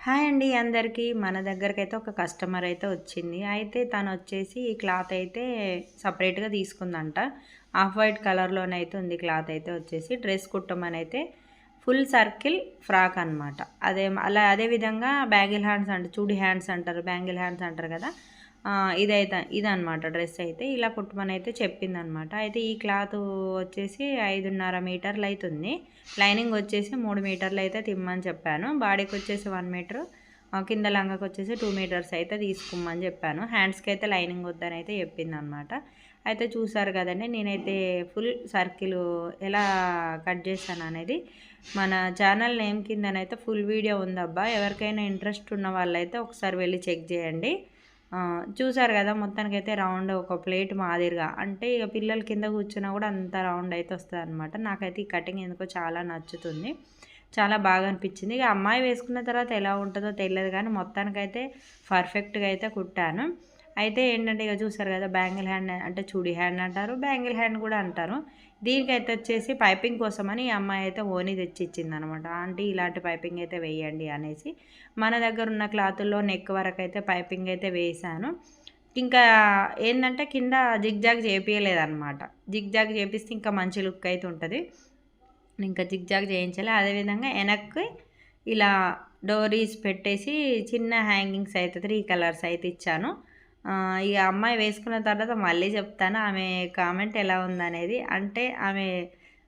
Hi అండి అందరికీ. మన దగ్గరకైతే ఒక కస్టమర్ అయితే వచ్చింది. అయితే తనొచ్చేసి ఈ క్లాత్ అయితే సెపరేట్‌గా తీసుకుందంట. ఆఫ్ వైట్ కలర్‌లోనైతే ఉంది క్లాత్ అయితే వచ్చేసి. డ్రెస్ కుట్టమనైతే ఫుల్ సర్కిల్ ఫ్రాక్ అనమాట. అదే విధంగా బ్యాంగిల్ హ్యాండ్స్ చూడీ హ్యాండ్స్ అంటారు. బ్యాంగిల్ హ్యాండ్స్ అంటారు కదా! ఇదనమాట డ్రెస్ అయితే. ఇలా కుట్టమనైతే చెప్పిందనమాట. అయితే ఈ క్లాతు వచ్చేసి 5.5 మీటర్లు అయితుంది. లైనింగ్ వచ్చేసి 3 మీటర్లు అయితే తిమ్మని చెప్పాను. బాడీకి వచ్చేసి 1 మీటరు, కింద లంగకి వచ్చేసి 2 మీటర్స్ అయితే తీసుకోమని చెప్పాను. హ్యాండ్స్కి అయితే లైనింగ్ వద్దని అయితే చెప్పిందనమాట. అయితే చూసారు కదండి, నేనైతే ఫుల్ సర్కిల్ ఎలా కట్ చేశాను అనేది మన ఛానల్ నేమ్ కిందనైతే ఫుల్ వీడియో ఉందబ్బా. ఎవరికైనా ఇంట్రెస్ట్ ఉన్న వాళ్ళైతే ఒకసారి వెళ్ళి చెక్ చేయండి. చూసారు కదా, మొత్తానికైతే రౌండ్ ఒక ప్లేట్ మాదిరిగా, అంటే ఇక పిల్లలు కింద కూర్చున్నా కూడా అంత రౌండ్ అయితే వస్తుంది అనమాట. నాకైతే ఈ కటింగ్ ఎందుకో చాలా నచ్చుతుంది, చాలా బాగా అనిపించింది. ఇక అమ్మాయి వేసుకున్న తర్వాత ఎలా ఉంటుందో తెలియదు, కానీ మొత్తానికైతే పర్ఫెక్ట్గా అయితే కుట్టాను. అయితే ఏంటంటే ఇక చూసారు కదా, బ్యాంగిల్ హ్యాండ్ అంటే చూడీ హ్యాండ్ అంటారు, బ్యాంగిల్ హ్యాండ్ కూడా అంటారు. దీనికైతే వచ్చేసి పైపింగ్ కోసమని ఈ అమ్మాయి అయితే ఓని తెచ్చి ఇచ్చిందనమాట. ఆంటీ ఇలాంటి పైపింగ్ అయితే వేయండి అనేసి. మన దగ్గర ఉన్న క్లాతుల్లో నెక్ వరకు అయితే పైపింగ్ అయితే వేసాను. ఇంకా ఏంటంటే కింద జిగ్జాగ్ చేపియలేదన్నమాట. జిగ్జాగ్ చేపిస్తే ఇంకా మంచి లుక్ అయితే ఉంటుంది. ఇంకా జిగ్జాగ్ చేయించాలి. అదేవిధంగా వెనక్కి ఇలా డోరీస్ పెట్టేసి చిన్న హ్యాంగింగ్స్ అయితే 3 కలర్స్ అయితే ఇచ్చాను. ఇక అమ్మాయి వేసుకున్న తర్వాత మళ్ళీ చెప్తాను ఆమె కామెంట్ ఎలా ఉందనేది. అంటే ఆమె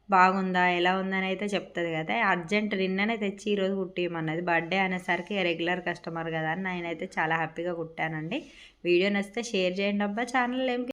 బాగుందా ఎలా ఉందని అయితే చెప్తుంది కదా. అర్జెంట్ నిన్ననే తెచ్చి ఈరోజు కుట్టియమన్నది. బర్త్డే అనేసరికి రెగ్యులర్ కస్టమర్ కదా అని నేనైతే చాలా హ్యాపీగా కుట్టానండి. వీడియో నచ్చితే షేర్ చేయండి అబ్బా. ఛానల్ ఏం